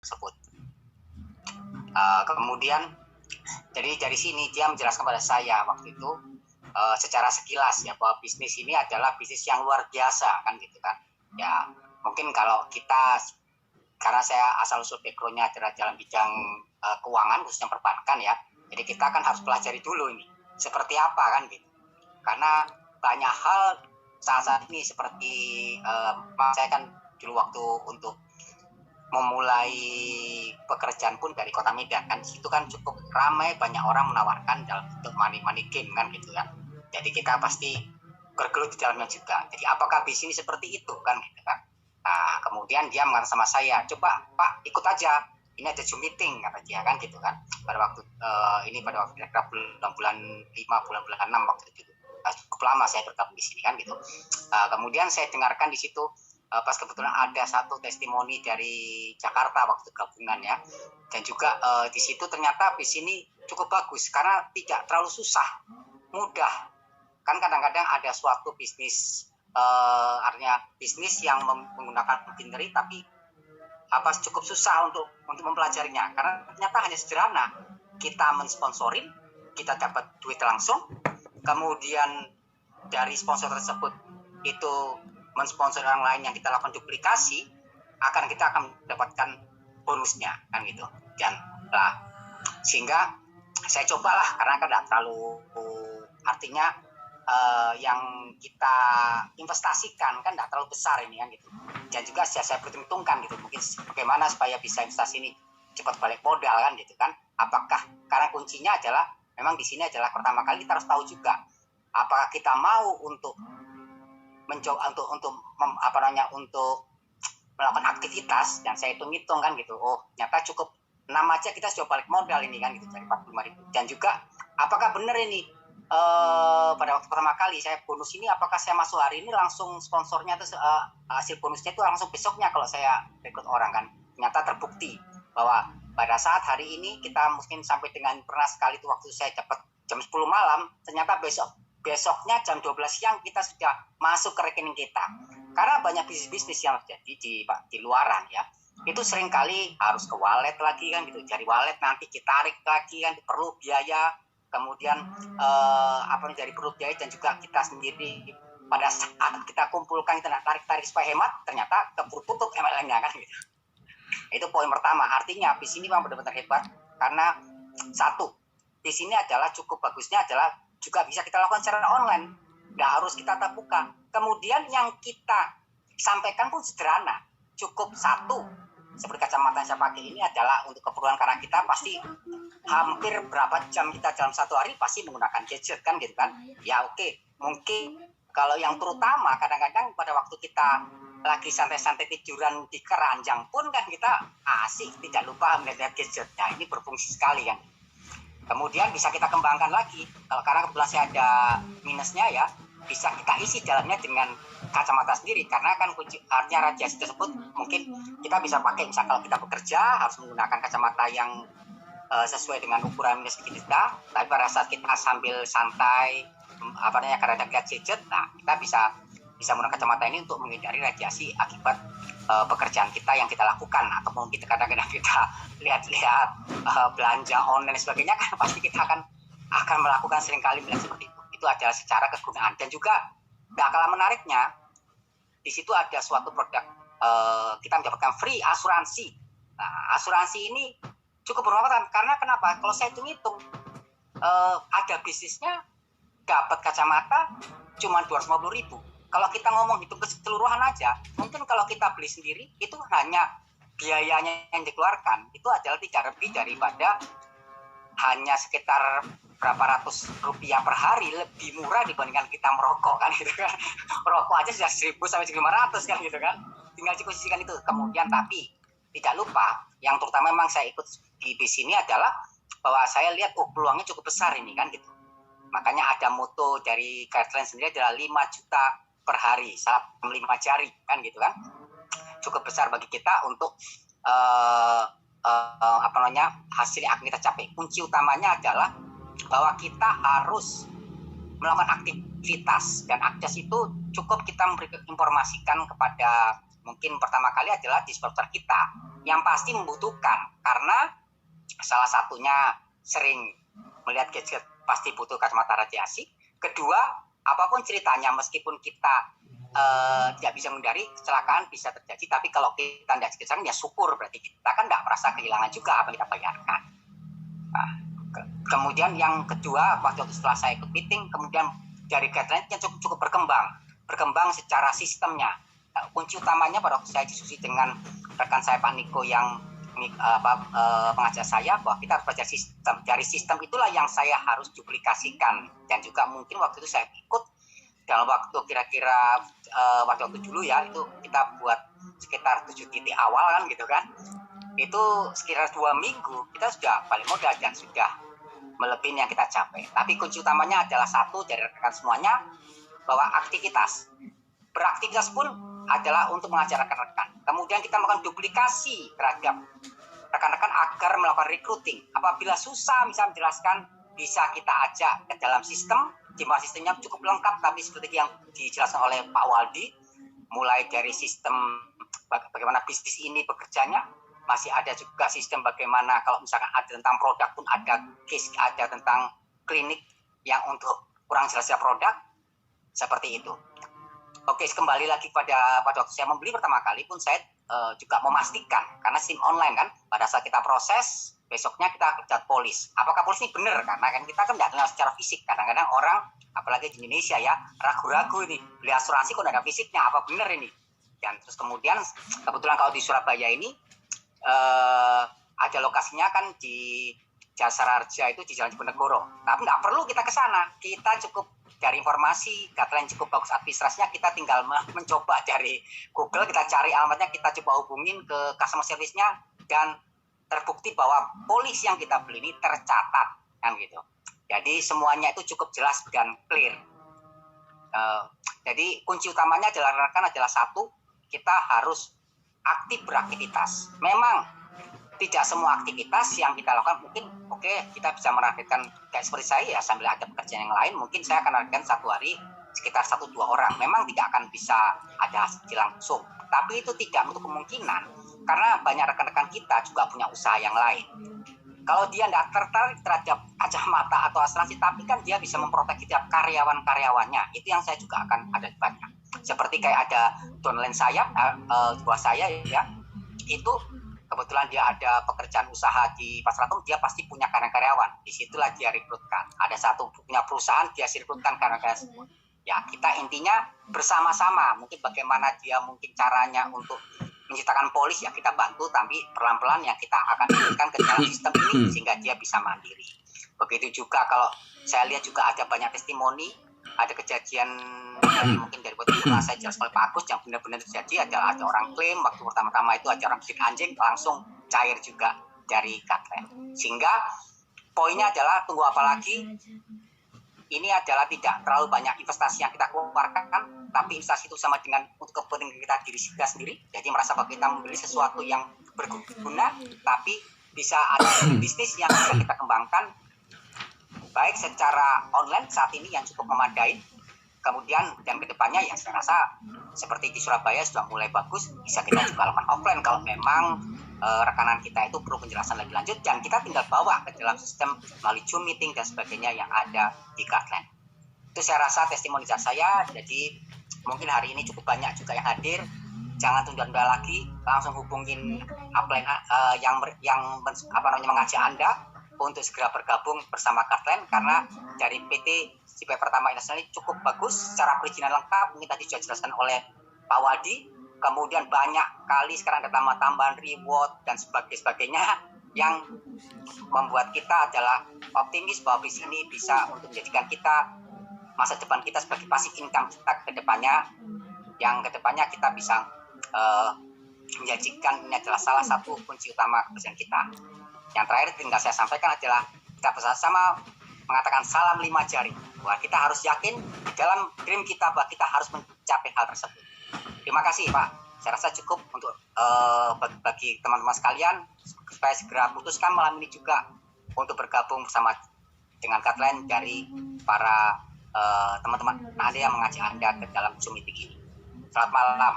tersebut. Kemudian jadi dari sini dia menjelaskan pada saya waktu itu secara sekilas ya bahwa bisnis ini adalah bisnis yang luar biasa kan gitu kan. Ya mungkin kalau kita, karena saya asal usul background-nya adalah dalam bidang keuangan khususnya perbankan ya, jadi kita kan harus pelajari dulu ini seperti apa kan gitu. Karena banyak hal saat ini seperti saya kan dulu waktu untuk memulai pekerjaan pun dari Kota Medan kan, situ kan cukup ramai, banyak orang menawarkan dalam bentuk money game kan gitu kan. Jadi kita pasti bergelut di dalamnya juga. Jadi apakah bisnis ini seperti itu kan gitu kan. Nah kemudian dia mengatakan sama saya, coba Pak ikut aja, ini ada Zoom meeting kata dia kan gitu kan. Pada waktu ini pada waktu bulan 5 bulan 6 waktu itu cukup lama saya bergabung di sini kan gitu. Kemudian saya dengarkan di situ pas kebetulan ada satu testimoni dari Jakarta waktu gabungan ya, dan juga di situ ternyata bis ini cukup bagus karena tidak terlalu susah, mudah kan. Kadang-kadang ada suatu bisnis artinya bisnis yang menggunakan itinerary tapi cukup susah untuk mempelajarinya, karena ternyata hanya sederhana, kita mensponsorin, kita dapat duit langsung, kemudian dari sponsor tersebut itu mensponsor orang lain yang kita lakukan duplikasi, kita akan mendapatkan bonusnya kan gitu. Dan sehingga saya cobalah, karena kan tidak terlalu artinya yang kita investasikan kan tidak terlalu besar ini kan gitu. Dan juga saya perhitungkan gitu, mungkin bagaimana supaya bisa investasi ini cepat balik modal kan gitu kan. Apakah, karena kuncinya adalah memang di sini adalah pertama kali kita harus tahu juga apakah kita mau untuk mencoba untuk melakukan aktivitas. Dan saya hitung kan gitu, ternyata cukup 6 aja kita sudah balik modal ini kan gitu, dari 45.000. Dan juga apakah benar ini pada waktu pertama kali saya bonus ini, apakah saya masuk hari ini langsung sponsornya itu hasil bonusnya itu langsung besoknya kalau saya rekrut orang kan. Ternyata terbukti bahwa pada saat hari ini kita mungkin sampai dengan pernah sekali itu waktu saya dapat jam 10 malam, ternyata besoknya jam 12 siang kita sudah masuk ke rekening kita. Karena banyak bisnis yang terjadi di luaran ya, itu seringkali harus ke wallet lagi kan gitu, dari wallet nanti ditarik lagi kan, perlu biaya, kemudian dari perlu biaya, dan juga kita sendiri pada saat kita kumpulkan, kita tarik supaya hemat, ternyata keburu tutup MLM-nya kan gitu. Itu poin pertama. Artinya bis ini memang benar-benar hebat karena satu, bis ini adalah cukup bagusnya adalah juga bisa kita lakukan secara online, nggak harus kita tatap muka. Kemudian yang kita sampaikan pun sederhana, cukup satu, seperti kacamata yang saya pakai ini adalah untuk keperluan, karena kita pasti hampir berapa jam kita dalam satu hari pasti menggunakan gadget kan gitu kan. Ya oke, mungkin kalau yang terutama kadang-kadang pada waktu kita lagi santai-santai tiduran di keranjang pun kan kita asik tidak lupa melihat gadget. Nah ini berfungsi sekali kan. Kemudian bisa kita kembangkan lagi, karena kebetulan saya ada minusnya ya, bisa kita isi dalamnya dengan kacamata sendiri, karena kan artinya radiasi tersebut mungkin kita bisa pakai, misal kalau kita bekerja harus menggunakan kacamata yang sesuai dengan ukuran minus kita, tapi pada saat kita sambil santai karena ada gadget, nah kita bisa menggunakan kacamata ini untuk menghindari radiasi akibat pekerjaan kita yang kita lakukan, atau mungkin kadang-kadang kita lihat-lihat belanja online dan sebagainya kan pasti kita akan melakukan seringkali melihat seperti itu. Itu adalah secara kegunaan. Dan juga nggak kalah menariknya, di situ ada suatu produk kita mendapatkan free asuransi. Nah, asuransi ini cukup bermanfaat karena kenapa? Kalau saya hitung ada bisnisnya dapat kacamata cuma 250.000. Kalau kita ngomong hitung keseluruhan aja, mungkin kalau kita beli sendiri itu hanya biayanya yang dikeluarkan itu adalah tidak lebih daripada hanya sekitar berapa ratus rupiah per hari, lebih murah dibandingkan kita merokok kan gitu kan. Merokok aja sudah 1.000 sampai 1.500 kan gitu kan. Tinggal dikondisikan itu. Kemudian tapi tidak lupa yang terutama memang saya ikut di sini adalah bahwa saya lihat peluangnya cukup besar ini kan gitu. Makanya ada moto dari guideline sendiri adalah 5 juta per hari, salam 5 jari kan gitu kan. Cukup besar bagi kita untuk hasil yang akan kita capai. Kunci utamanya adalah bahwa kita harus melakukan aktivitas, dan aktivitas itu cukup kita informasikan kepada, mungkin pertama kali adalah di supporter kita, yang pasti membutuhkan, karena salah satunya sering melihat gadget pasti butuh kacamata radiasi. Kedua, apapun ceritanya, meskipun kita tidak bisa menghindari kecelakaan bisa terjadi, tapi kalau kita tidak kecelakaan ya syukur, berarti kita kan tidak merasa kehilangan juga apa yang kita bayarkan. Nah, kemudian yang kedua, waktu setelah saya ikut meeting, kemudian dari guideline-nya cukup berkembang secara sistemnya. Nah, kunci utamanya pada waktu saya diskusi dengan rekan saya Pak Niko yang pengajar saya, bahwa kita harus belajar sistem. Dari sistem itulah yang saya harus duplikasikan, dan juga mungkin waktu itu saya ikut dalam waktu kira-kira waktu dulu ya, itu kita buat sekitar 7 titik awal kan gitu kan, itu sekitar 2 minggu kita sudah balik modal dan sudah melebihi yang kita capai. Tapi kunci utamanya adalah satu dari rekan semuanya, bahwa beraktivitas pun adalah untuk mengajar rekan-rekan. Kemudian kita melakukan duplikasi terhadap rekan-rekan agar melakukan recruiting. Apabila susah misalnya menjelaskan, bisa kita ajak ke dalam sistem, di mana sistemnya cukup lengkap, tapi seperti yang dijelaskan oleh Pak Waldi, mulai dari sistem bagaimana bisnis ini bekerjanya, masih ada juga sistem bagaimana kalau misalkan ada tentang produk pun ada case, ada tentang klinik yang untuk kurang jelasnya produk, seperti itu. Oke, kembali lagi pada waktu saya membeli pertama kali pun saya juga memastikan, karena SIM online kan, pada saat kita proses, besoknya kita lihat polis. Apakah polis ini benar? Karena kan kita kan tidak kenal secara fisik. Kadang-kadang orang, apalagi di Indonesia ya, ragu-ragu ini, beli asuransi kok tidak ada fisiknya, apa benar ini? Dan terus kemudian, kebetulan kalau di Surabaya ini, ada lokasinya kan di Jasara Harja itu di Jalan Diponegoro. Tapi nggak perlu kita ke sana. Kita cukup dari informasi, guideline cukup bagus administrasinya, kita tinggal mencoba dari Google, kita cari alamatnya, kita coba hubungin ke customer service-nya, dan terbukti bahwa polis yang kita beli ini tercatat, kan gitu. Jadi semuanya itu cukup jelas dan clear. Jadi kunci utamanya adalah satu, kita harus aktif beraktivitas. Memang tidak semua aktivitas yang kita lakukan mungkin kita bisa menargetkan, kayak seperti saya ya, sambil ada pekerjaan yang lain mungkin saya akan menargetkan satu hari sekitar 1-2 orang. Memang tidak akan bisa ada hasil langsung, tapi itu tidak menutup kemungkinan, karena banyak rekan-rekan kita juga punya usaha yang lain. Kalau dia tidak tertarik terhadap kacamata atau asuransi, tapi kan dia bisa memproteksi tiap karyawan-karyawannya, itu yang saya juga akan ada banyak. Seperti kayak ada downline saya, buah saya ya, itu kebetulan dia ada pekerjaan usaha di Pasar Atom, dia pasti punya karyawan. Disitulah dia rekrutkan. Ada satu punya perusahaan, dia rekrutkan karyawan semua. Ya, kita intinya bersama-sama. Mungkin bagaimana dia mungkin caranya untuk menciptakan polis, ya kita bantu, tapi pelan-pelan yang kita akan berikan ke dalam sistem ini sehingga dia bisa mandiri. Begitu juga kalau saya lihat juga ada banyak testimoni, ada kejadian mungkin dari pernah saya jelaskan oleh Pak Agus yang benar-benar terjadi, ada orang klaim waktu pertama-tama itu ada orang bikin anjing, langsung cair juga dari guideline. Sehingga poinnya adalah tunggu apa lagi, ini adalah tidak terlalu banyak investasi yang kita keluarkan, tapi investasi itu sama dengan untuk kepentingan kita diri kita sendiri. Jadi merasa bahwa kita membeli sesuatu yang berguna, tapi bisa ada bisnis yang bisa kita kembangkan baik secara online saat ini yang cukup memadai, kemudian dan kedepannya ya saya rasa seperti di Surabaya sudah mulai bagus, bisa kita juga lakukan offline kalau memang rekanan kita itu perlu penjelasan lebih lanjut, dan kita tinggal bawa ke dalam sistem melalui Zoom meeting dan sebagainya yang ada di guideline. Itu saya rasa testimoni saya. Jadi mungkin hari ini cukup banyak juga yang hadir, jangan tunda-tunda lagi, langsung hubungin upline yang mengajak Anda untuk segera bergabung bersama guideline, karena dari PT CP Pertama Internasional ini cukup bagus secara perizinan lengkap, mungkin tadi sudah dijelaskan oleh Pak Wadi. Kemudian banyak kali sekarang ada tambahan reward dan sebagainya yang membuat kita adalah optimis bahwa bisnis ini bisa untuk menjadikan kita, masa depan kita sebagai passive income kita ke depannya, yang ke depannya kita bisa menjadikan ini adalah salah satu kunci utama keberhasilan kita. Yang terakhir tinggal saya sampaikan adalah kita bersama mengatakan salam 5 jari, bahwa kita harus yakin dalam dream kita bahwa kita harus mencapai hal tersebut. Terima kasih Pak, saya rasa cukup untuk bagi teman-teman sekalian supaya segera putuskan malam ini juga untuk bergabung bersama dengan guideline dari para teman-teman Anda yang mengajak Anda ke dalam Zoom meeting ini. Selamat malam.